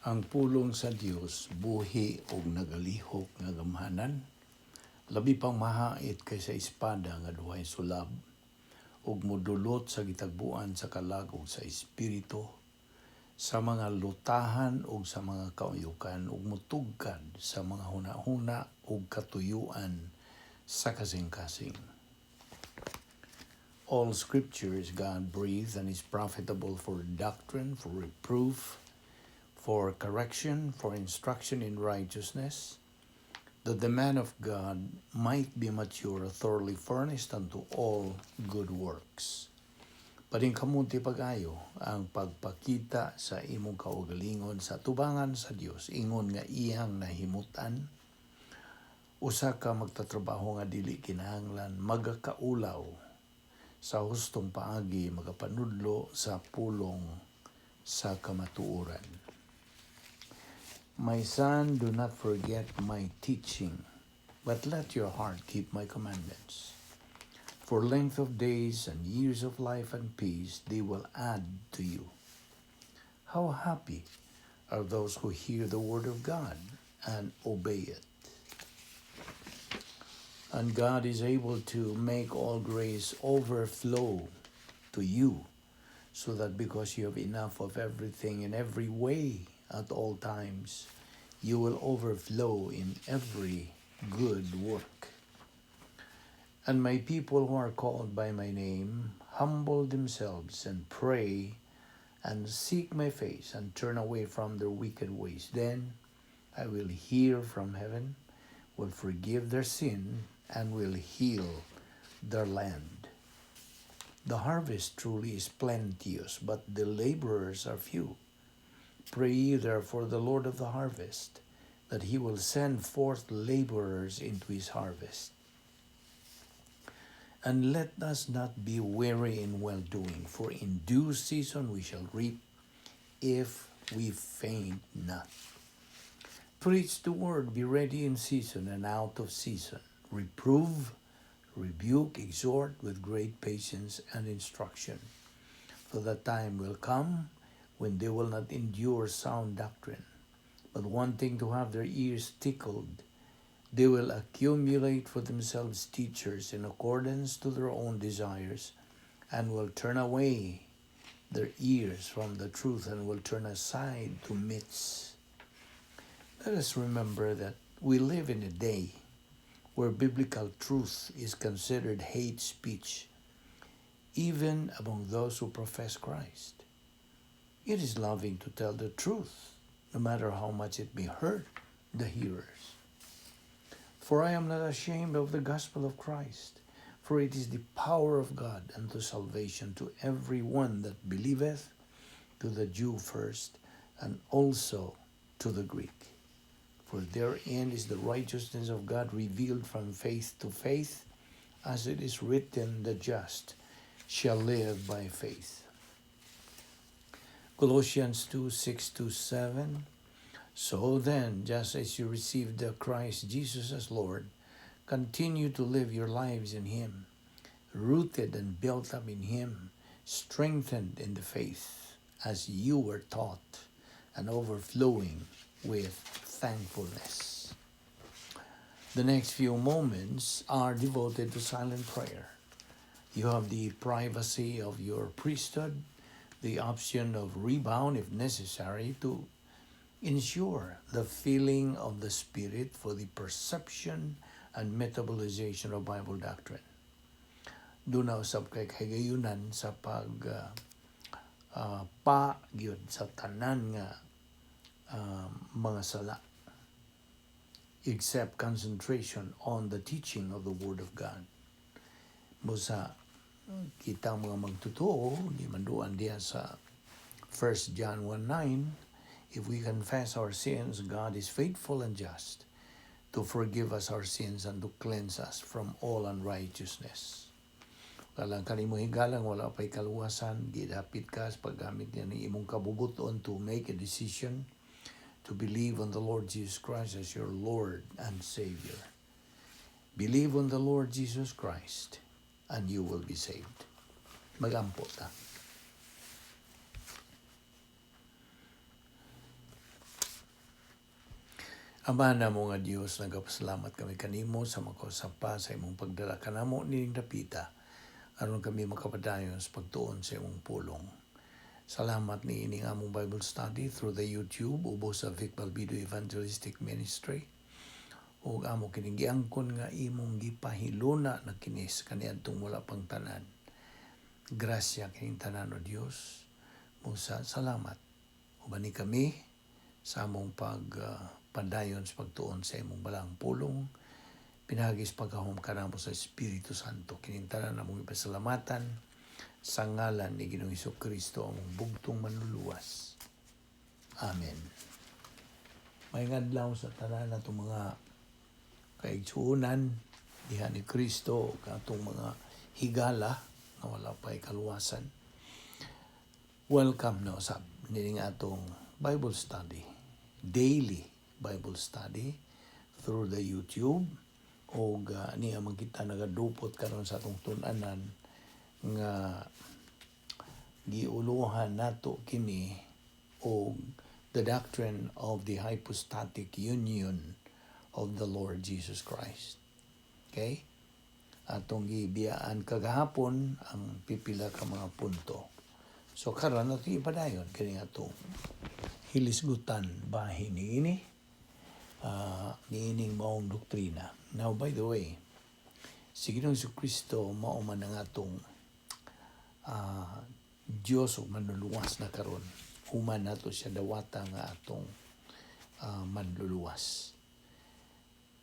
Ang pulong sa Dios buhi og nagalihok nga gamhanan, labi pang mahait kaysa espada nga duhay sulab, ug modulot sa gitagbuan sa kalagog sa espiritu, sa mga lutahan ug sa mga kauyukan, ug mutugkad sa mga hunahuna ug katuyuan sa kasing-kasing. All Scripture is God-breathed and is profitable for doctrine, for reproof, for correction, for instruction in righteousness, that the man of God might be mature, thoroughly furnished unto all good works. Pading kamunti pag-ayo ang pagpakita sa imong kaugalingon sa tubangan sa Dios, ingon nga iyang nahimutan, usa ka magtatrabaho nga dili kinahanglan, magakaulaw sa hustong paagi, magapanudlo sa pulong sa kamatuoran. My son, do not forget my teaching, but let your heart keep my commandments. For length of days and years of life and peace they will add to you. How happy are those who hear the word of God and obey it. And God is able to make all grace overflow to you, so that because you have enough of everything in every way at all times, you will overflow in every good work. And my people who are called by my name humble themselves and pray and seek my face and turn away from their wicked ways. Then I will hear from heaven, will forgive their sin, and will heal their land. The harvest truly is plenteous, but the laborers are few. Pray ye therefore the Lord of the harvest, that he will send forth laborers into his harvest. And let us not be weary in well-doing, for in due season we shall reap, if we faint not. Preach the word, be ready in season and out of season. Reprove, rebuke, exhort with great patience and instruction. For the time will come when they will not endure sound doctrine, but wanting to have their ears tickled, they will accumulate for themselves teachers in accordance to their own desires, and will turn away their ears from the truth and will turn aside to myths. Let us remember that we live in a day where biblical truth is considered hate speech, even among those who profess Christ. It is loving to tell the truth, no matter how much it may hurt the hearers. For I am not ashamed of the gospel of Christ, for it is the power of God unto salvation to every one that believeth, to the Jew first, and also to the Greek. For therein is the righteousness of God revealed from faith to faith, as it is written, the just shall live by faith. Colossians 2:6-7. So then, just as you received the Christ Jesus as Lord, continue to live your lives in Him, rooted and built up in Him, strengthened in the faith, as you were taught, and overflowing with thankfulness. The next few moments are devoted to silent prayer. You have the privacy of your priesthood, the option of rebound if necessary to ensure the filling of the Spirit for the perception and metabolization of Bible doctrine. Doon na usab kay kagayunan sa pa-gyud sa tanan nga mga sala, except concentration on the teaching of the Word of God. Busa kita mga magtutuo, di manduan diya sa 1 John 1:9, if we confess our sins, God is faithful and just to forgive us our sins and to cleanse us from all unrighteousness. Kalang kanimo higalang wala pa'y kaluwasan, gidapit ka sa paggamit niya ng imong kabubuton to make a decision to believe on the Lord Jesus Christ as your Lord and Savior. Believe on the Lord Jesus Christ and you will be saved. Magampo ta. Ama na mo nga Dios, nagapasalamat kami kanimo sa makasapa sa imong pagdala kanamo nining dapita aron kami makapadayon sa pagtuon sa imong pulong. Salamat ni ining among Bible study through the YouTube ubos sa Balbido Evangelistic Ministry. Ug amo kining giangkon nga imong gipahiluna na kinis kaniadtong wala pang tanan. Grasya kining tanan o Dios. Musa salamat. Ubani kami sa among padayon sa pagtuon sa imong balang pulong. Pinagis pagkahom kanamo sa Espiritu Santo. Kining tanan among ipasalamatan sa ngalan ni Ginoong Hesukristo among bugtong manluluwas. Amen. May ngadlaw sa tanan natong mga kaigsuunan diha ni Kristo katong mga higala na wala pa'y kaluwasan. Welcome na usab nining atong Bible study, daily Bible study through the YouTube. O niya man kita nagadupot karon sa atong tun-anan nga giuluhan nato kini og the doctrine of the hypostatic union of the Lord Jesus Christ. Okay? Atong gibiyaan kagahapon ang pipila ka mga punto. So karon nato ipadayon kini atong hilisgutan bahin niini niining maong doktrina. Now by the way, si Ginoong Jesucristo mao man ang atong Dios ug manluluwas na karon. Human nato siya dawata nga atong manluluwas.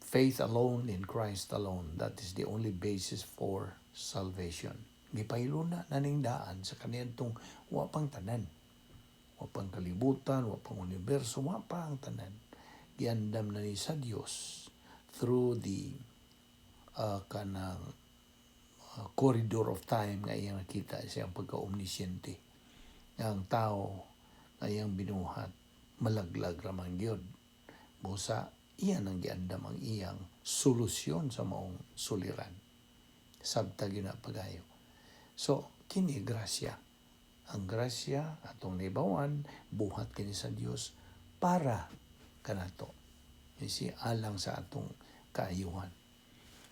Faith alone in Christ alone, that is the only basis for salvation. Gipahiluna na ning daan sa kaniadtong wa pang tanan. Wa pang kalibutan, wa pang universo, wa pang tanan. Giandam na ni sa Dios through the corridor of time nga iyang nakita siyang pagka-omnisyente. Ang tao nga iyang binuhat, malaglag ramang gyud. Busa, iyan ang giandam ang iyang solusyon sa maong suliran. Sabta gyud na pagayo. So, kini grasya. Ang grasya atong naibawan, buhat kini sa Dios para kanato. Isi alang sa atong kaayuhan.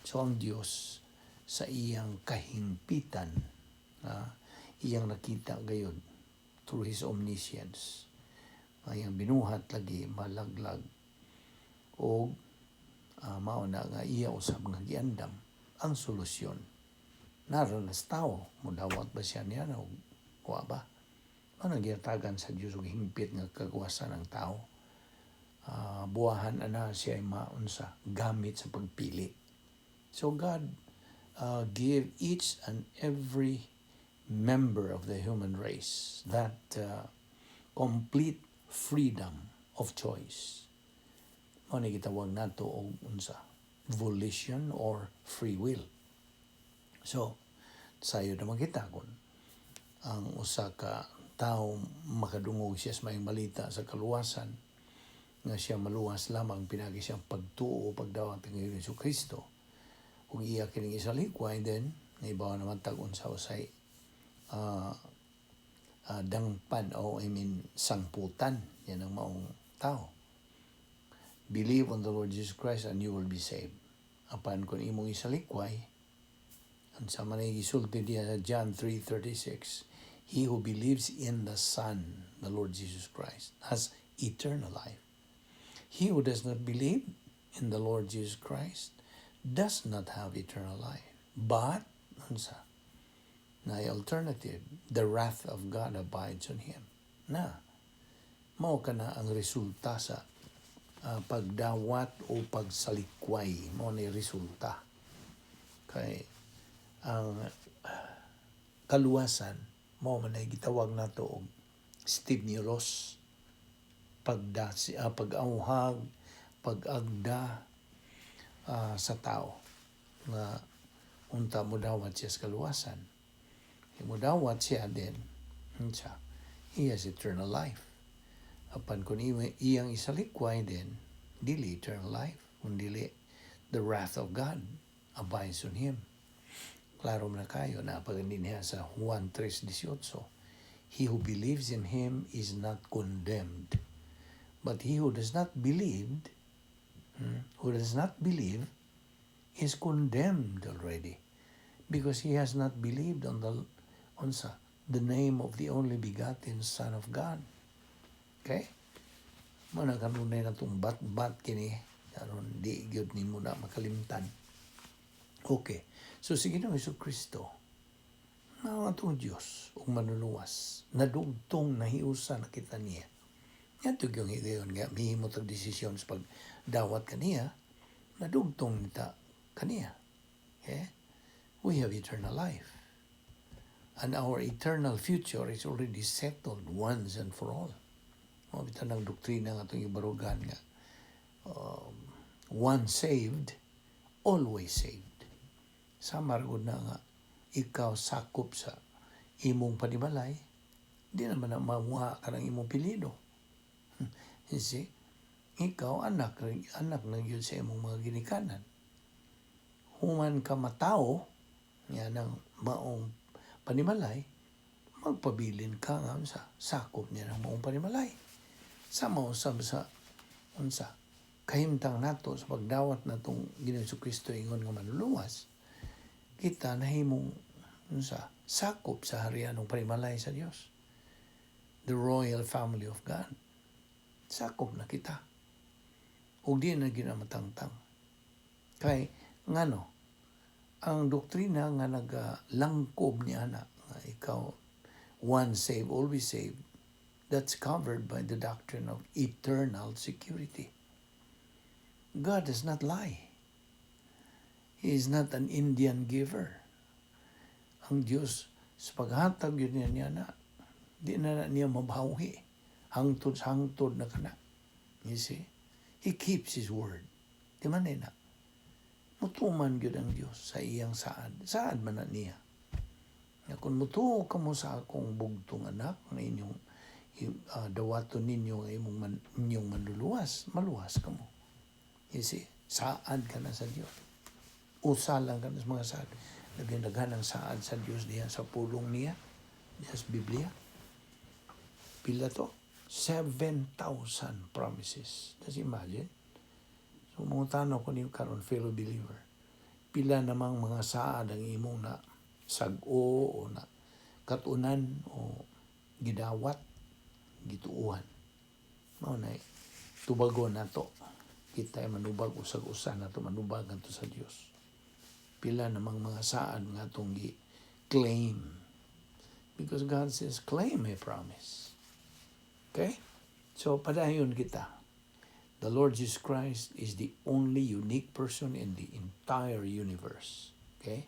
So ang Dios sa iyang kahimpitan, iyang nakita gayud through His omniscience. Iyang binuhat lagi malaglag o mauna nga iya usab nga giandam ang solusyon. Naroon as tao, mudawat ba siya niya o wa ba? Ano giyatagan sa Diyos og himpit nga kagawasan ng tao? Buwahan ana siya ay maunsa gamit sa pagpili. So God give each and every member of the human race that complete freedom of choice. Ano gitawag nato og unsa? Volition or free will. So, sayo naman kita kung ang usa ka tao makadungog siya sa may malita sa kaluwasan nga siya maluwas lamang pinagi siyang pagtuo pagdawat ng Jesucristo. Kung iya kining isa likway then naibaw naman tag unsa usay dangpan o sangputan yan ang maong tao. Believe on the Lord Jesus Christ and you will be saved. Apan kung imong isa likway, ang sa manay gisulti diya sa John 3:36, he who believes in the Son, the Lord Jesus Christ, has eternal life. He who does not believe in the Lord Jesus Christ does not have eternal life. But, na alternative, the wrath of God abides on him. Mao ka na ang resulta sa pagdawat o pagsalikway. Mao na resulta. Kay ang kaluwasan, mao man ay gitawag nato og stimulus, pag-auhag, pag-agda sa tao nga unta mo dawat siya sa kaluwasan. Mo dawat siya din he has eternal life. Apan kung iyang isalikway din, dili eternal life, kundi the wrath of God abides on him. Klaro na kayo na pagandin niya sa Juan 3:18. He who believes in him is not condemned, but he who does not believe who does not believe is condemned already, because he has not believed on the name of the only begotten Son of God. Okay? Mana kanunay na itong bat-bat kini, karon di gyud nimo na makalimtan. Okay. So sige na Jesucristo, na atong Diyos ug manuluwas, nadugtong nahiusa na kita niya. Yan yung higayon nga, mihimo tag desisyon sa pagdawat kaniya, nadugtong nita kaniya. Okay? We have eternal life. And our eternal future is already settled once and for all. Mabita ng doktrina nga itong ibarugan nga, once saved, always saved. Sa maragod na nga, ikaw sakop sa imong panimalay, di naman na mamuha ka ng imong pilido. You see? Ikaw, anak na yun sa imong mga ginikanan. Human ka matao, yan ang maong panimalay, magpabilin ka nga sa sakop niya ng maong panimalay. Sa mausap sa kahimtang nato sa pagdawat na itong Ginoong Kristo ingon nga manuluwas, kita nahimong sakop sa harian ng panimalay sa Dios. The royal family of God. Sakop na kita. Ug di na ginamatangtang. Kay ngano, ang doktrina nga nagalangkob niya na ikaw once saved, always saved, that's covered by the doctrine of eternal security. God does not lie. He is not an Indian giver. Ang Diyos, sa paghatag yun niya na, di na niya mabawi. Hangtod na kana. You see? He keeps His word. Di man na. Mutuman yun ang Diyos sa iyang saad. Saad man na niya. Kung mutuo ka mo sa akong bugtong anak, na inyong dawaton ninyo ang inyong manluluwas, maluwas ka mo. You see? Saad ka na sa Diyos. Usalang ka na sa mga saad. Nagandaghan ang saad sa Diyos diya sa pulong niya, diya sa Biblia. Pila to? 7,000 promises. Just imagine. So, mga tanong ko niyo karon, fellow believer, pila namang mga saad ang imong na sag-o o na katunan o gidawat, gituuhan. Mao na tubagon na to. Kita ay manubag usag-usa na to, manubag na to sa Diyos. Pila namang mga saad nga itong claim. Because God says, claim a promise. Okay? So, padayon kita. The Lord Jesus Christ is the only unique person in the entire universe. Okay?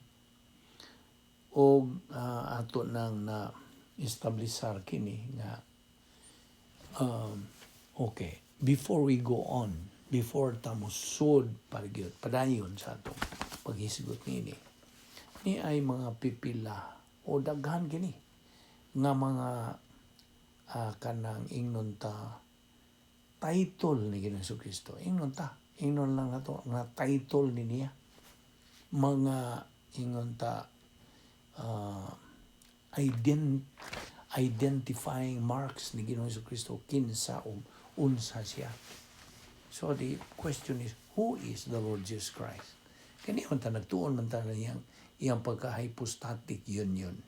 O ato nang na-establisar kini nga okay, before we go on, before tamo sud padayon sa atong paghisgot ni ay mga pipila o daghan kini nga mga kanang ingnon ta title ni Ginoong Kristo. Ingnon lang nato nga title ni niya. Mga ingnon ta identifying marks ni Ginoong Kristo kinsa o unsa siya. So the question is, who is the Lord Jesus Christ? Kani man ta nagtuon man ta iyang pagka-hypostatic union.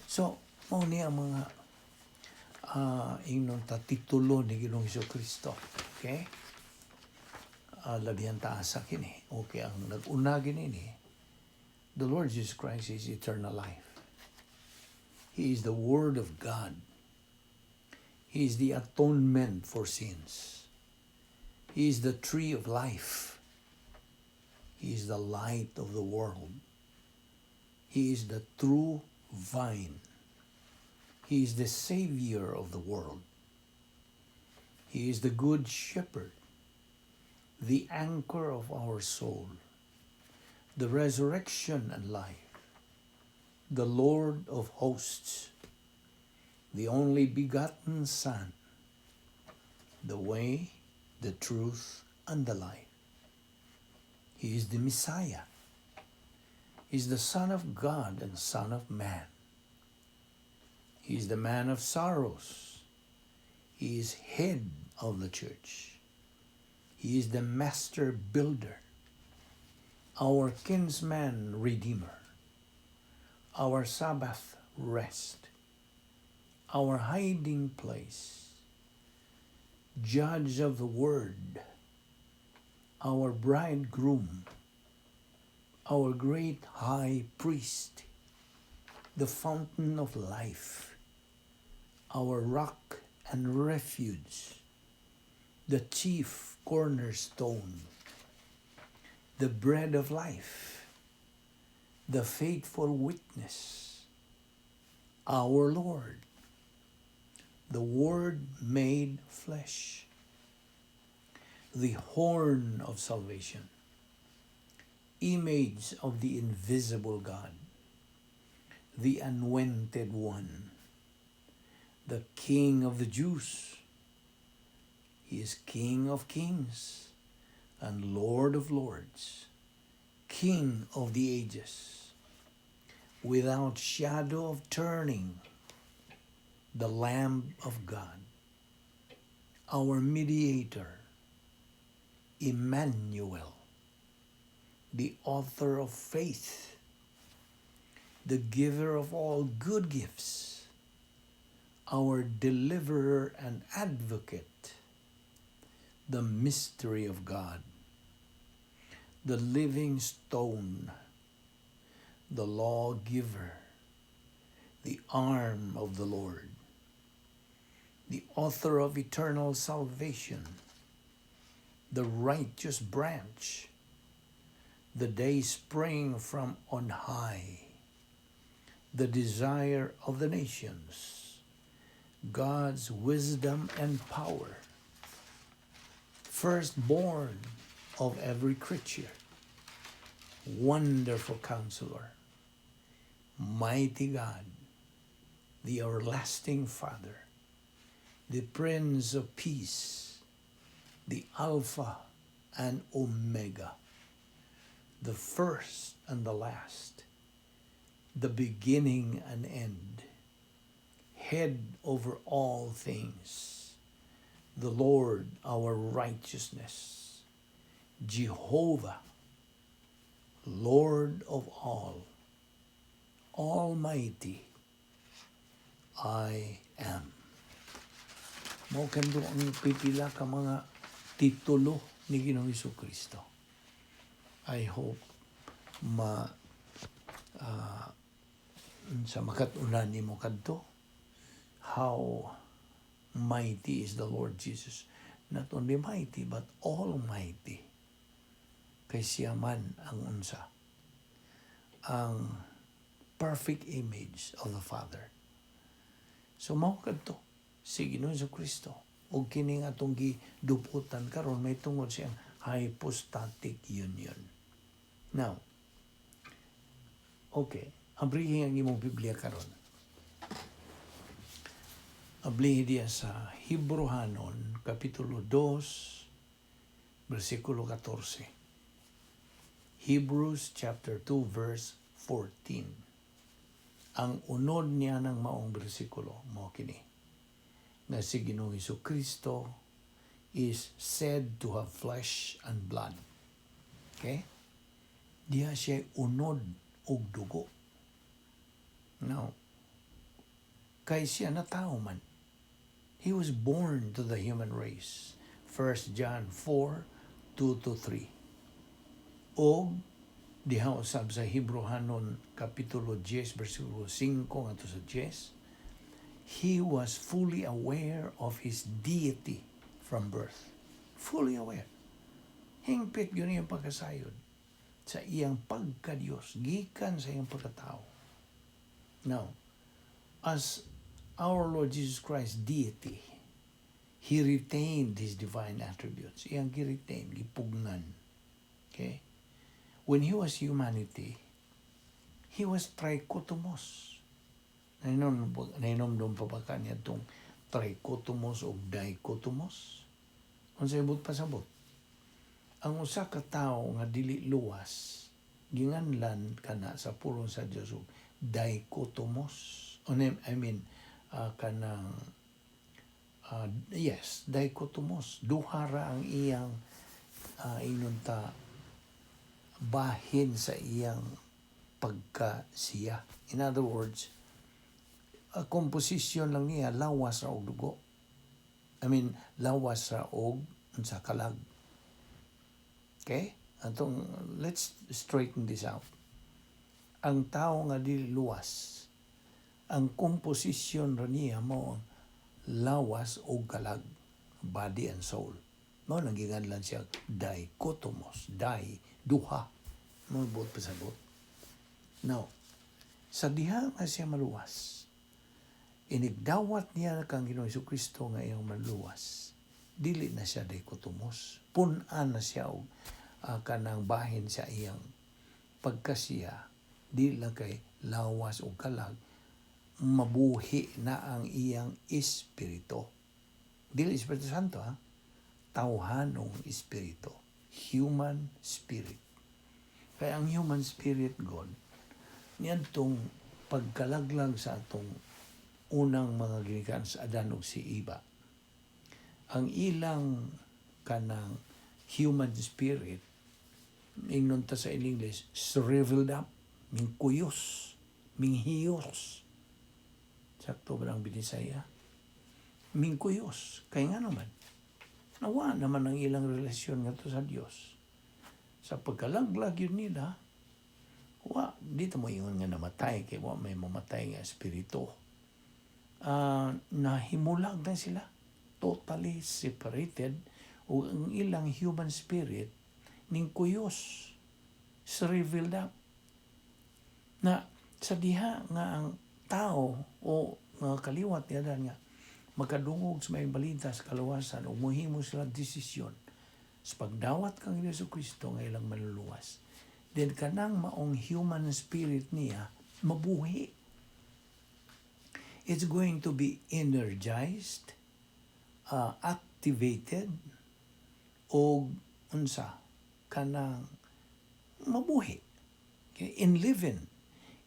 So, mao ni ang mga ingnon ta titulo ni Ginoong Kristo. Okay? Labihan taas sa kini. Okay, ang nag-una gini ni, the Lord Jesus Christ is eternal life. He is the Word of God. He is the atonement for sins. He is the tree of life. He is the light of the world. He is the true vine. He is the Savior of the world. He is the good shepherd, the anchor of our soul, the resurrection and life, the Lord of hosts, the only begotten Son, the way, the truth, and the life. He is the Messiah. He is the Son of God and Son of Man. He is the man of sorrows. He is head of the church. He is the master builder, our kinsman redeemer, our Sabbath rest, our hiding place, judge of the word, our bridegroom, our great high priest, the fountain of life, our rock and refuge, the chief cornerstone, the bread of life, the faithful witness, our Lord, the Word made flesh, the horn of salvation, image of the invisible God, the anointed one, the King of the Jews. He is King of kings and Lord of lords, King of the ages, without shadow of turning, the Lamb of God, our mediator, Emmanuel, the author of faith, the giver of all good gifts, our deliverer and advocate, the mystery of God, the living stone, the lawgiver, the arm of the Lord, the author of eternal salvation, the righteous branch, the day spring from on high, the desire of the nations, God's wisdom and power, firstborn of every creature, wonderful counselor, mighty God, the everlasting Father, the Prince of Peace, the Alpha and Omega, the first and the last, the beginning and end, head over all things, the Lord our righteousness, Jehovah, Lord of all, Almighty, I am. Mao kando ang pipila ka mga titulo ni Ginoong Jesucristo. I hope sa makatunan nimo kadto how mighty is the Lord Jesus. Not only mighty but almighty. Kay siya man ang unsa, ang perfect image of the Father. So mao kadto si Ginoong Jesucristo ug kini nga atong giduputan karon may tungod siyang hypostatic union. Now, okay, abrihin ang imong Biblia karon. Ablihin diya sa Hebrehanon kapitulo 2 bersikulo 14. Hebrews chapter 2 verse 14. Ang unod niya ng maong bersikulo mao kini, na si Ginoong Jesucristo is said to have flesh and blood. Okay? Diya siya unod og dugo. Now, kay siya na tao man. He was born to the human race. 1 John 4, 2-3. O diha usab sa Hebrehanon kapitulo 10 bersikulo 5 ngadto sa 10, he was fully aware of his deity from birth. Fully aware. Hingpit yun yung pagkasayod sa iyang pagka-Diyos, gikan sa iyang pagkatao. Now, as our Lord Jesus Christ deity, He retained His divine attributes. Iyang gi-retain, gipugnan. Okay? When He was humanity, He was trichotomos. Nainom pa ba kanya itong trichotomos o dichotomos? Kung sa ibut pasabot, ang usa ka tawo nga dili luwas, ginganlan kana sa pulong sa Dios og dichotomos. Dichotomos. Duha ra ang iyang inunta bahin sa iyang pagkasiya. In other words, composition lang niya lawas ra og dugo. Lawas ra og unsa kalag. Okay? Let's straighten this out. Ang tao nga dili luwas, ang composition ra niya mo lawas o kalag, body and soul. Mao nang ginganlan siya dichotomos, duha. Mo buot pasabot. Now, sa diha nga siya maluwas, inigdawat niya kang Ginoong Jesucristo nga iyang maluwas. Dili na siya dichotomos. Pun-an na siya og kanang bahin sa iyang pagkasiya. Dili lang kay lawas o kalag, mabuhi na ang iyang espiritu. Dili Espiritu Santo, tawhanong espiritu. Human spirit. Kaya ang human spirit, God, niyadtong pagkalaglag sa atong unang mga ginikan sa Adan ug si Eva. Ang ilang kanang human spirit, ingnon ta sa English, shriveled up, mingkuyos, minghiyos. Sakto ba ang binisaya? Mingkuyos. Kaya nga naman, nawa naman ang ilang relasyon nga to sa Dios. Sa pagkalaglag yun nila, dito mo yung nga namatay, kaya may mamatay nga espiritu. Nahimulag na sila, totally separated, o ang ilang human spirit, mingkuyos, shriveled up. Na sa diha nga ang tao o mga kaliwat niya nga makadungog sa may balita sa kaluwasan o muhimo sila desisyon sa pagdawat kang Jesucristo nga ilang maluluwas. Then kanang maong human spirit niya mabuhi. It's going to be energized, activated, o unsa kanang mabuhi. Okay?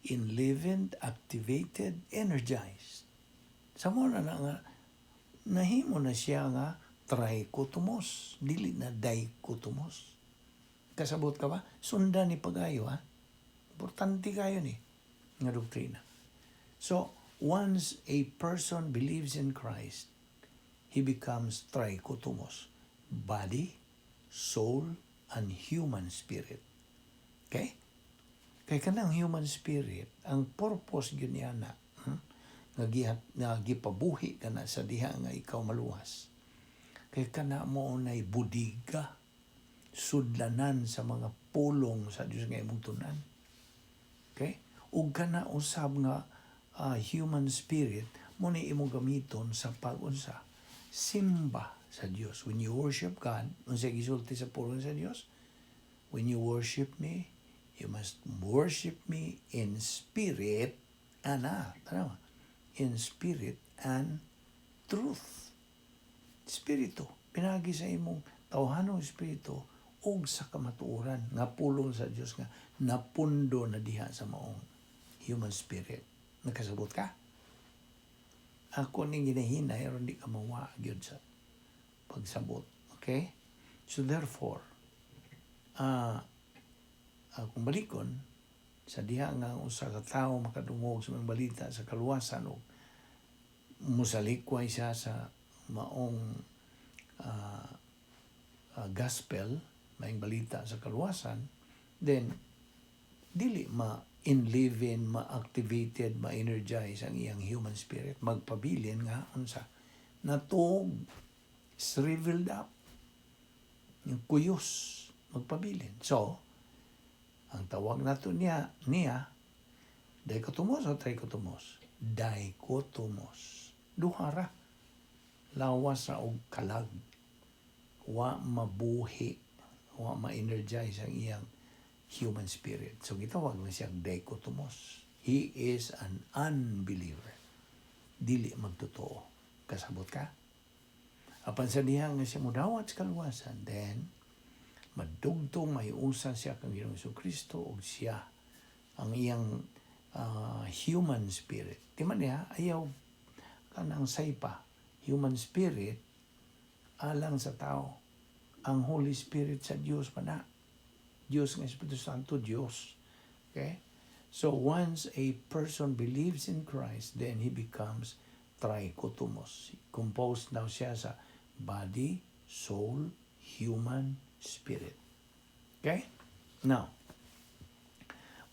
Enlivened, activated, energized. Sa mo na nga, nahimo na siya nga trichotomos, dili na dichotomos. Kasabot ka ba? Sundan ni pagayo, importante kayo ni nga doktrina. So, once a person believes in Christ, he becomes trichotomos, body, soul, and human spirit. Okay? Kaya kanang human spirit, ang purpose yun niya na, nga gipabuhi ka na sa diha nga ikaw maluwas. Kaya kana mo na'y budiga, sudlanan sa mga pulong sa Diyos nga imong tunan. Okay? Ug kana usab nga human spirit, mo ni imong gamiton sa pag-unsa, simba sa Diyos. When you worship God, unsay gisulti sa pulong sa Diyos, when you worship me, you must worship me in spirit and in spirit and truth. Espiritu, pinagi sa imong tawhanong espiritu ug sa kamatuoran nga pulong sa Dios nga napundo na diha sa maong human spirit. Nakasabot ka? Ako ning ginahinay aron di ka mawa gyud sa pagsabot. Okay? So therefore, kung balikon, sa diha nga usa ka tawo makadungog sa mga balita sa kaluwasan o musalikway siya sa maong gospel, maing balita sa kaluwasan, then dili ma-enliven, ma-activated, ma-energize ang iyang human spirit. Magpabilin nga, unsa, natuog, shriveled up, yung kuyos, magpabilin. So, ang tawag nato niya, dichotomos o trichotomos? Dichotomos. Duhara. Lawas ra og kalag. Wa mabuhi. Wa ma-energize ang iyang human spirit. So, gitawag na siyang dichotomos. He is an unbeliever. Dili magtotoo. Kasabot ka? Apan sa diha nga siya mudawat sa kaluwasan, then, madugtong may usa siya kang Ginoong Jesucristo o siya ang iyang human spirit. Di man niya, ayaw kanang saypa, human spirit alang sa tao. ang Holy Spirit sa Diyos pa na. Diyos ng Espiritu Santo, Diyos. Okay? So once a person believes in Christ, then he becomes trichotomos. Composed now siya sa body, soul, human, spirit. Okay? Now,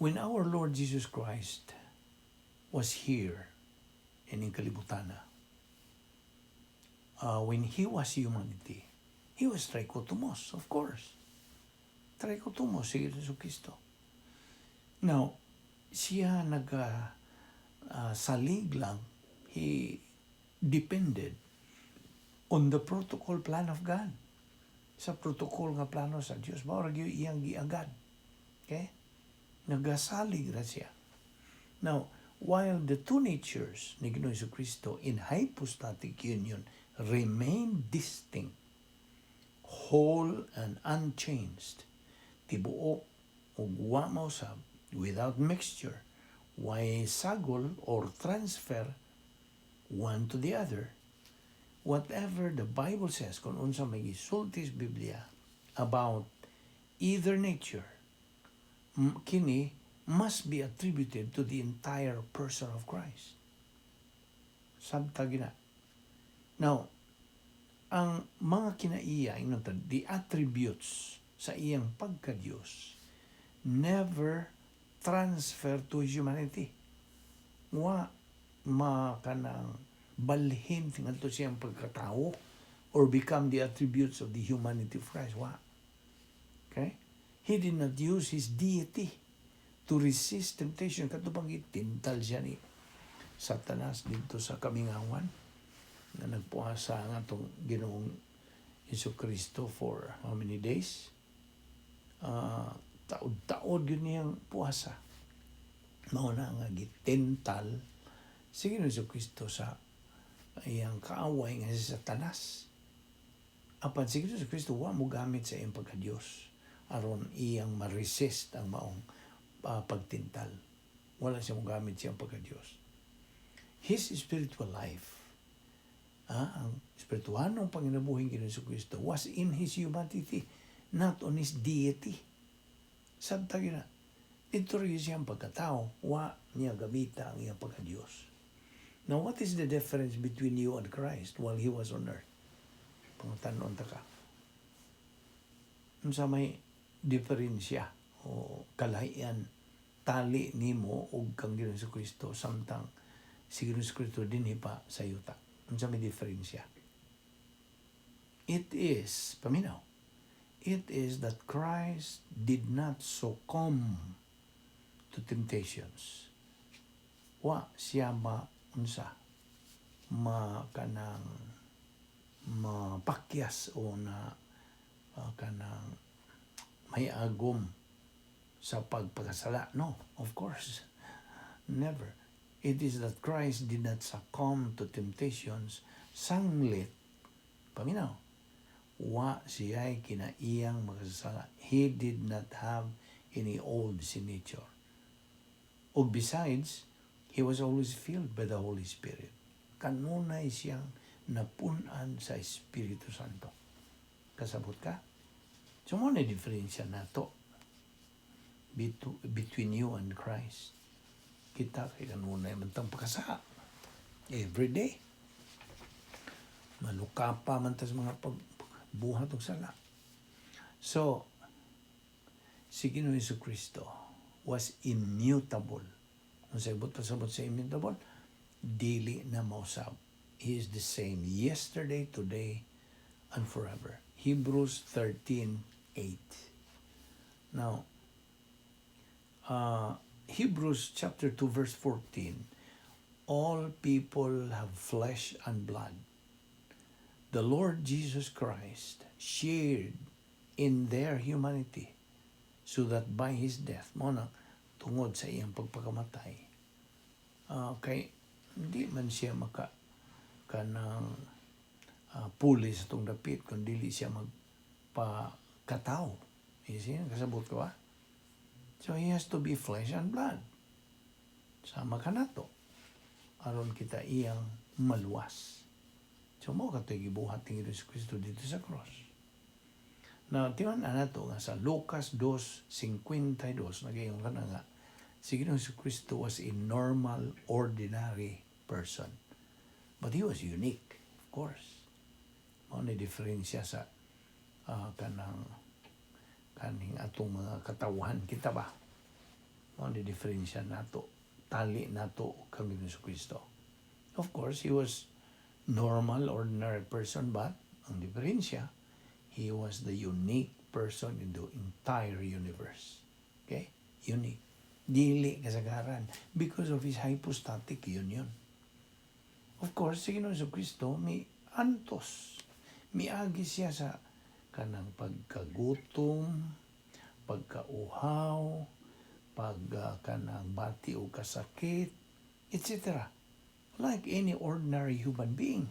when our Lord Jesus Christ was here in kalibutan na, when He was humanity, He was trichotomos, of course. Trichotomos, si Jesucristo. Now, siya salig lang, He depended on the protocol plan of God. Sa protocol nga plano sa Diyos, maurag yung iyang giagad. Okay? Nagasalig na siya. Now, while the two natures ni Ginoong Jesucristo in hypostatic union remain distinct, whole and unchanged, tibuok ug wa mausab, without mixture, why sagol or transfer one to the other, whatever the Bible says, kung unsa may gisultis Biblia about either nature, kini must be attributed to the entire person of Christ. Sabta gina. Now, ang mga kinaiya, the attributes sa iyang pagka-Diyos never transfer to humanity. Wa makanang balhin ngadto siyang pagkatao or become the attributes of the humanity of Christ. Wa. Okay? He did not use his deity to resist temptation. Katupang itintal siya ni Satanas dito sa kamingawan na nagpuasa nga itong Ginoong Jesucristo for how many days? Taod-taod yun niyang puasa. Mauna nga gitintal si Ginoong Jesucristo sa iyang kaaway nga si Satanas. Apan si Ginoong Jesucristo wa mo gamit sa iyang pagka-Diyos aron iyang ma-resist ang maong pagtintal. Wala siya mo gamit siyang pagka-Diyos. His spiritual life, ang espirituhanong panginabuhing Ginoong Jesucristo was in his humanity, not on his deity. Sabta gina, ito rin siyang pagkatao, wa niya gamita ang iyang pagka-Diyos. Now, what is the difference between you and Christ while He was on earth? Pangutanon ta ka. Sa may diferensya o kalahian tali nimo ug kang Ginoong Jesucristo samtang si Ginoong Jesucristo dinhi pa sa yuta. Sa may diferensya. It is, paminaw, it is that Christ did not succumb to temptations. Wa siya unsa kanang mapakyas o na kanang may agom sa pagpakasala. No, of course. Never. It is that Christ did not succumb to temptations sanglit. Paminaw. Wa siya'y kinaiyang makasala. He did not have any old sin nature. O besides, He was always filled by the Holy Spirit. Kanunay siyang napunan sa Espiritu Santo. Kasabot ka? So, mo na diferensya na to between you and Christ. Kita kay kanunay man tang pakasa. Every day. Maluka pa man tas mga pagbuhat og sala. So, si Ginoong Jesucristo was immutable. Ang sabot pasabot sa immutable, dili na mausab. He is the same yesterday, today, and forever. Hebrews 13:8. Now, Hebrews chapter 2 verse 14. All people have flesh and blood. The Lord Jesus Christ shared in their humanity so that by His death, tungod sa iyang pagpakamatay, kay hindi man siya kanang puli sa itong dapit, kundi siya magpakatao. Kasabot ko ba? So He has to be flesh and blood. Sama ka na to. Aron kita iyang maluwas. So mo ka ito gibuhat ng Jesucristo dito sa cross. Na tiwan na to nga sa Lucas 2:52 nagayon ka na nga si Ginoong Jesucristo was a normal, ordinary person. But he was unique, of course. Mao ni diferensya sa kaning atong mga katawhan kita ba. Mao ni diferensya nato, tali nato kang Ginoong Jesucristo. Of course, he was normal, ordinary person, but ang diferensya, he was the unique person in the entire universe. Okay? Unique. Dili kasagaran because of his hypostatic union. Of course, si Ginoong Jesucristo, may antos. Miagi siya sa kanang pagkagutom, pagkauhaw, kanang bati o kasakit, etc. Like any ordinary human being.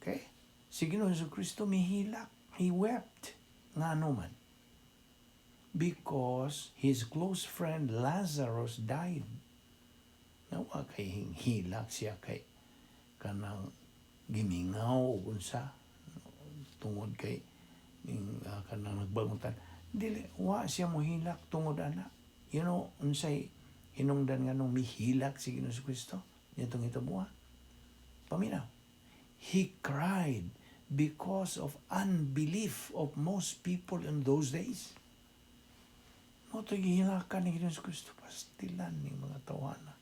Okay? Si Ginoong Jesucristo mihilak. He wept. Ngano man? Because his close friend Lazarus died. Nawa kay hilak siya kay kanang gimingaw o unsa tungod kay kanang nagbangutan. Dili, wa siya mohilak tungod ana. You know, unsay hinungdan nga nung mihilak si Ginoong Jesucristo? Nitong itabuha. Paminaw. He cried because of unbelief of most people in those days. Moto gihilakan ni Ginoong Jesucristo pastilan ni mga tawana.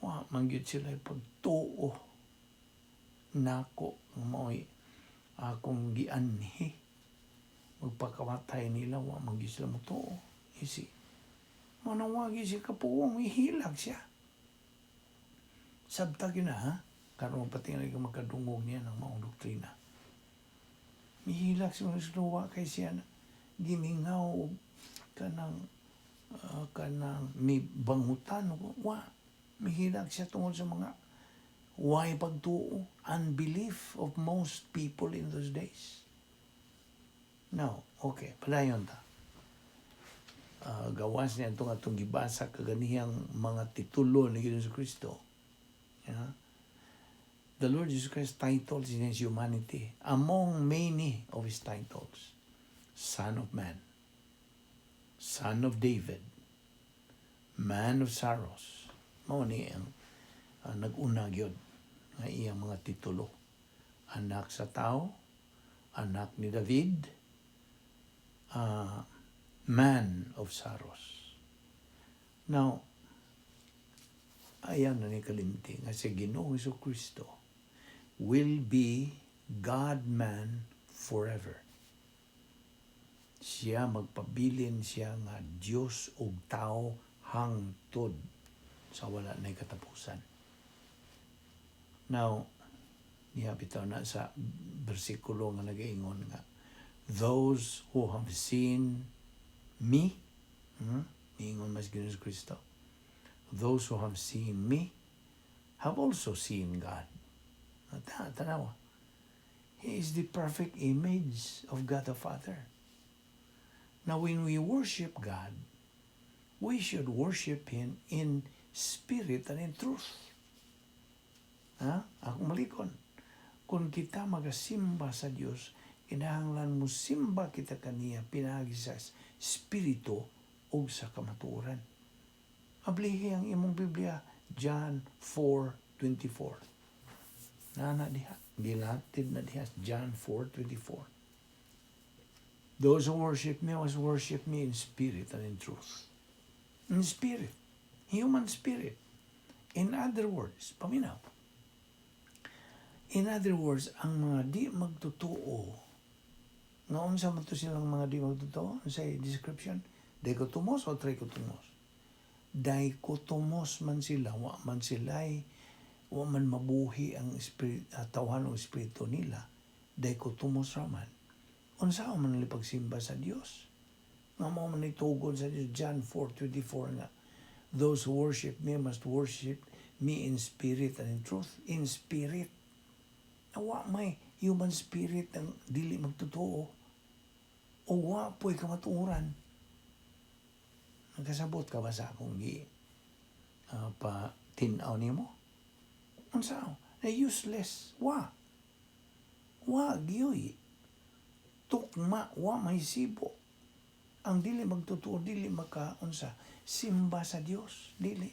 Wa mangyud sila pagtuo nako mo'y akong gianhi. Magpakamatay nila wa mangyud sila motuo. Isi. Manawagi siya kapuwang ihilag siya. Sabtag yun na, ha? Karoon pati nga makadungog niya ng maong doktrina. Mihilak siya mga kay siya na gimingaw kanang may bangutan. Wa, mihilak siya tungkol sa mga why pagtuo, unbelief of most people in those days. Now, okay, padayon ta. Gawas niya itong gibasa kaganihang mga titulo ni Ginoong Jesucristo. Yeah. The Lord Jesus Christ titles in his humanity, among many of his titles, Son of Man, Son of David, Man of Sorrows. Mao ni ang nag-una gyud nga iyang mga titulo. Anak sa tao, anak ni David, Man of Sorrows. Now, ayan na ni kalimti nga si Ginoong Jesucristo will be God-man forever. Siya magpabilin siya nga Diyos ug tao hangtod sa wala na katapusan. Now, bitaw na sa bersikulo nga nagaingon nga, those who have seen me, ingon mas Ginoong Jesucristo, those who have seen me have also seen God. Tanawa. He is the perfect image of God the Father. Now, when we worship God, we should worship Him in spirit and in truth. Akong malikon. Kung kita magasimba sa Diyos, kinahanglan mo simba kita kaniya pinagi sa spirito o sa kamatuoran. Ablihi ang imong Biblia, John 4:24. Nana diha, gilatid na diha, John 4:24. Those who worship me must worship me in spirit and in truth. In spirit, human spirit. In other words, paminaw. In other words, ang mga di magtotoo, nga unsa man to silang mga di magtotoo, sa description, dichotomos o trichotomos. Dichotomos man sila, wa man mabuhi ang tawhan o espiritu nila, dichotomos raman. Unsa man nila pagsimba sa Dios? Nga mo man itugod sa Dios, John 4:24 nga, those who worship me must worship me in spirit and in truth. In spirit. Wa may human spirit ang dili magtotoo. O wa po'y kamatuoran. Nagkasabot ka ba sa akong tinaw ni mo? Unsa? Na useless. Wa gyoy. ugma wa may sibo. Ang dili magtutuo, dili makaunsa, simba sa Dios, dili.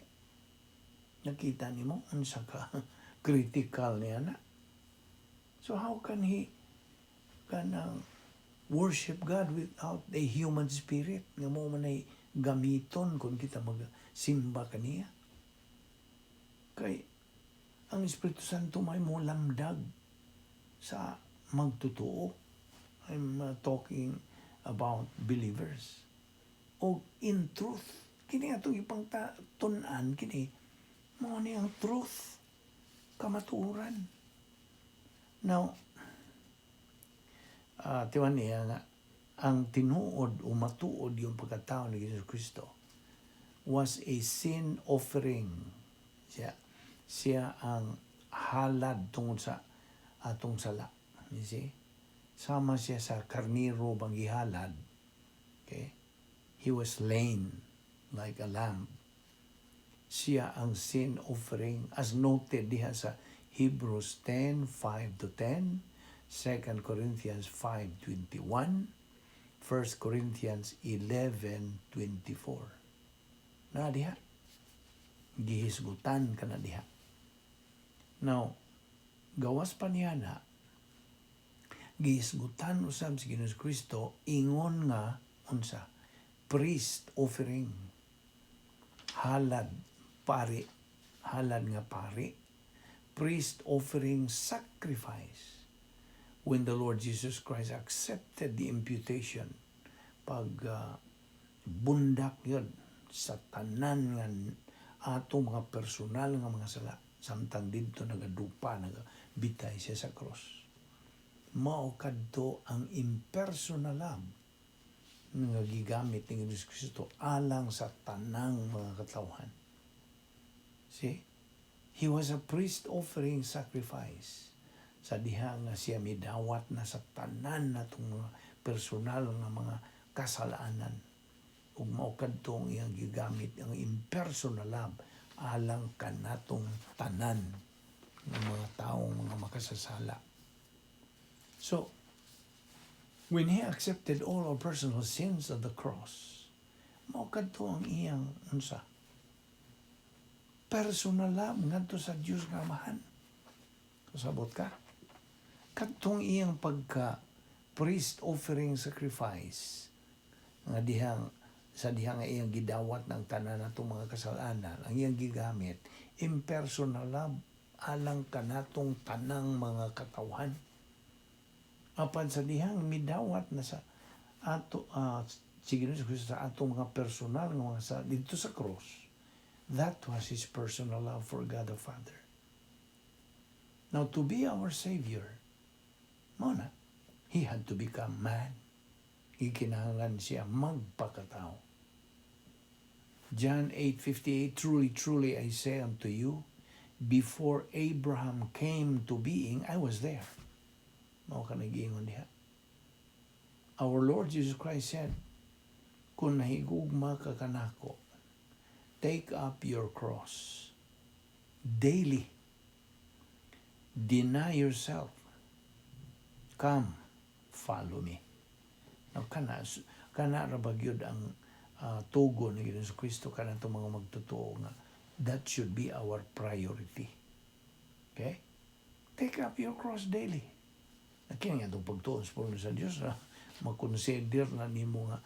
Nakita nimo unsa ka critical niya na. So how can he kanang worship God without a human spirit nga mo man ay gamiton kung kita magsimba kaniya? Kay ang Espiritu Santo may mo lamdag sa magtutuo. I'm talking about believers. O in truth, kini atong ipang tunan kini mo ni ang truth, kamatuoran. Now, tiwan niya nga, ang tinuod o matuod yung pagkatao ni Jesus Kristo was a sin offering. Siya ang halad tungod sa atong sala. You see? Sama siya sa karniro bang gihalad. Okay? He was slain like a lamb. Siya ang sin offering as noted diha sa Hebrews 10:5-10, 2 Corinthians 5:21, 1 Corinthians 11:24. Na diha. Gihisgutan ka na diha. Now, gawas pa niya na, gihisgutan usab si Ginoong Kristo, ingon nga, unsa, priest offering, halad, pari, halad nga pari, priest offering sacrifice. When the Lord Jesus Christ accepted the imputation, pag bundak yun sa tanan nga ato mga personal nga mga sala, samtang dito nagadupa, nagabitay siya sa cross. Mao kadto ang impersonal love nga gigamit ni Jesus Kristo alang sa tanang mga katawhan. See? He was a priest offering sacrifice. Sa diha nga siya midawat na sa tanan natong mga personal nga mga kasalanan. Ug mao kadto ang iyang gigamit ang impersonal love alang kanatong tanan ng mga taong mga makasasala. So, when he accepted all our personal sins on the cross, mao kadto ang iyang unsa? Personal love ngadto sa Dios nga Amahan. Kasabot ka? Kadtong iyang pagka priest offering sacrifice nga dihang sa diha nga iyang gidawat ng tanan natong mga kasalanan, ang iyang gigamit impersonal love alang kanatong tanang mga katawhan. Apan sa dihang midawat na sa ato sige sa atong mga personal nga mga sa dito sa cross, that was his personal love for God the Father. Now to be our Savior, muna, he had to become man. Ikinahanglan siya magpakatao. John 8:58, truly, truly, I say unto you, before Abraham came to being, I was there. Mao ka nag-iingon diha. Our Lord Jesus Christ said, kung nahigugma ka kanako, take up your cross daily. Deny yourself. Come, follow me. Now, kana rabagyod ang tugo ni Ginoong Kristo kanang mga magtotoo nga that should be our priority. Okay? Take up your cross daily. Kini nga itong pagtuon sa Diyos na mag-consider na nimo nga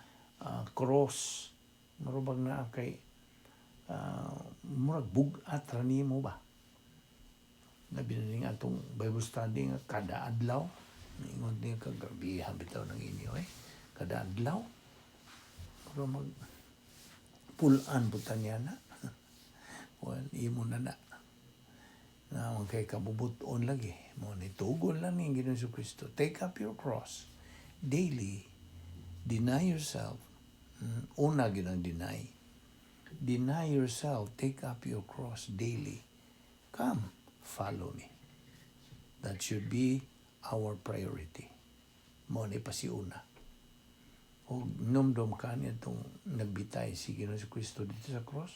cross marubag na kay murag bugat ra nimo ba. Labi na nga itong Bible study nga kada adlaw. Ingon niya kagabihan bitaw ng inyo kada adlaw. Pero pulaan butan niya na. Well, imo na na. Na kay kabubuton lagi. Mo ni tugon lang ni Ginoong Kristo. Take up your cross daily. Deny yourself. Una ginang deny. Deny yourself. Take up your cross daily. Come, follow me. That should be our priority. Mo ni pasiuna. O nomdom ka niya itong nagbitay si Ginoong Kristo dito sa cross.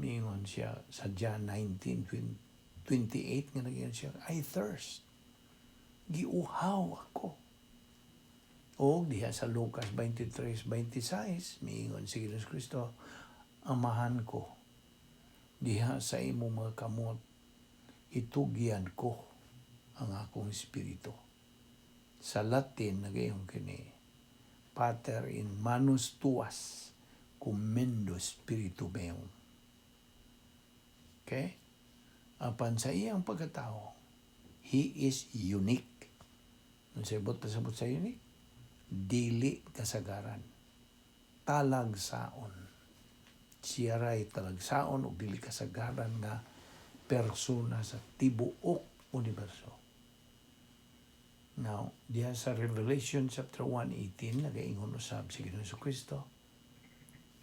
Miingon siya sa John 19:28 nga nagyan siya, I thirst. Giuhaw ako. O diha sa Lucas 23:26, miingon si Jesus Kristo, Amahan ko, diha sa imong mga kamot, itugyan ko ang akong espiritu. Sa Latin, nagayon kini, Pater in manus tuas, commendo spiritu meum. Okay? Apan sa iyang pagkatao, he is unique. Kung sabot sa unique, dili kasagaran, talagsaon. Siya ray talagsaon o dili kasagaran nga persona sa tibuok universo. Now, diya sa Revelation chapter 1:18, nagaingon usab si Ginoong Kristo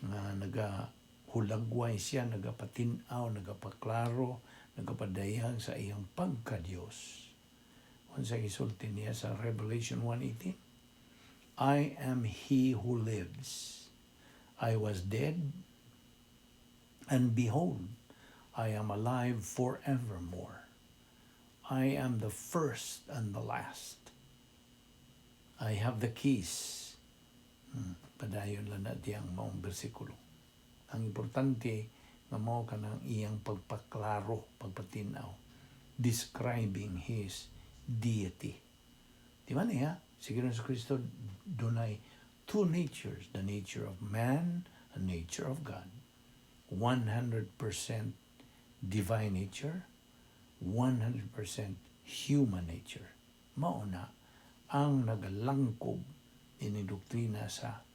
nga nagahulagway siya, nagapatinaw, nagapaklaro, nagapadayag sa iyang pagka-Dios. Unsa gisulti niya sa Revelation 1:18? I am he who lives. I was dead, and behold, I am alive forevermore. I am the first and the last. I have the keys. Padayon lang na diyang maong bersikulo. Ang importante nga mao kanang iyang pagpaklaro, pagpatinaw, describing his deity. Di ba niya? Si Ginoong Kristo dunay two natures, the nature of man and nature of God. 100% divine nature, 100% human nature. Mauna ang nagalangkob ini doktrina sa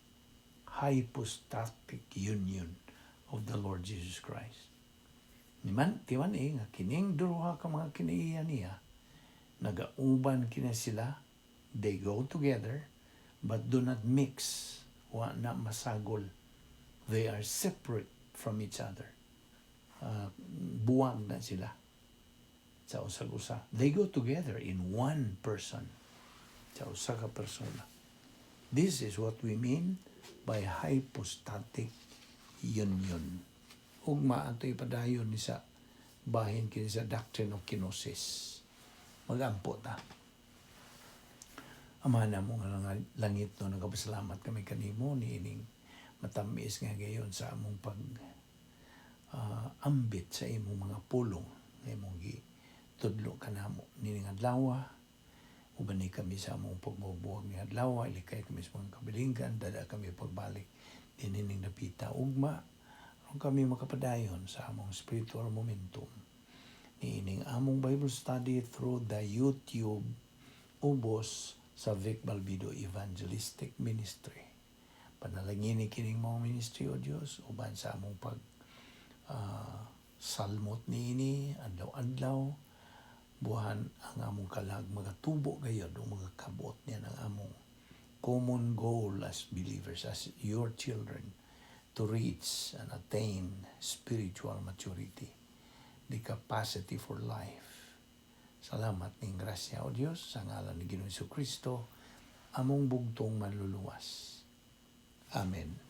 hypostatic union of the Lord Jesus Christ. Timan nga kining duha ka mga kinaiya niya, nagauban kina sila, they go together, but do not mix, wa na masagol. They are separate from each other. Buwag na sila sa usag-usa. They go together in one person, sa usa ka persona. This is what we mean by hypostatic union. Ugma ato ipadayon ni sa bahin kini sa Doctrine of Kenosis. Magampo ta. Ama na mo nga langit no, nagapasalamat kami kanimo niining matamis nga gayon sa among pag ambit sa imong mga pulong nga imong gitudlo kanamo nining adlaw. Uban ni kami sa among pagbubuwag ni adlaw, ilikay kami sa mga kabilinggan, dada kami pagbalik nining napita ugma aron kami makapadayon sa among spiritual momentum niining among Bible study through the YouTube ubos sa Vic Balbido Evangelistic Ministry. Panalangin ni kining mga ministry o Diyos uban sa among pag salmot niini adlaw-adlaw, buhan ang among kalag magatubo gayud o magakabot niya ng among common goal as believers, as your children, to reach and attain spiritual maturity, the capacity for life. Salamat ning grasya o Dios sa ngalan ni Ginoong Kristo, among bugtong manluluwas. Amen.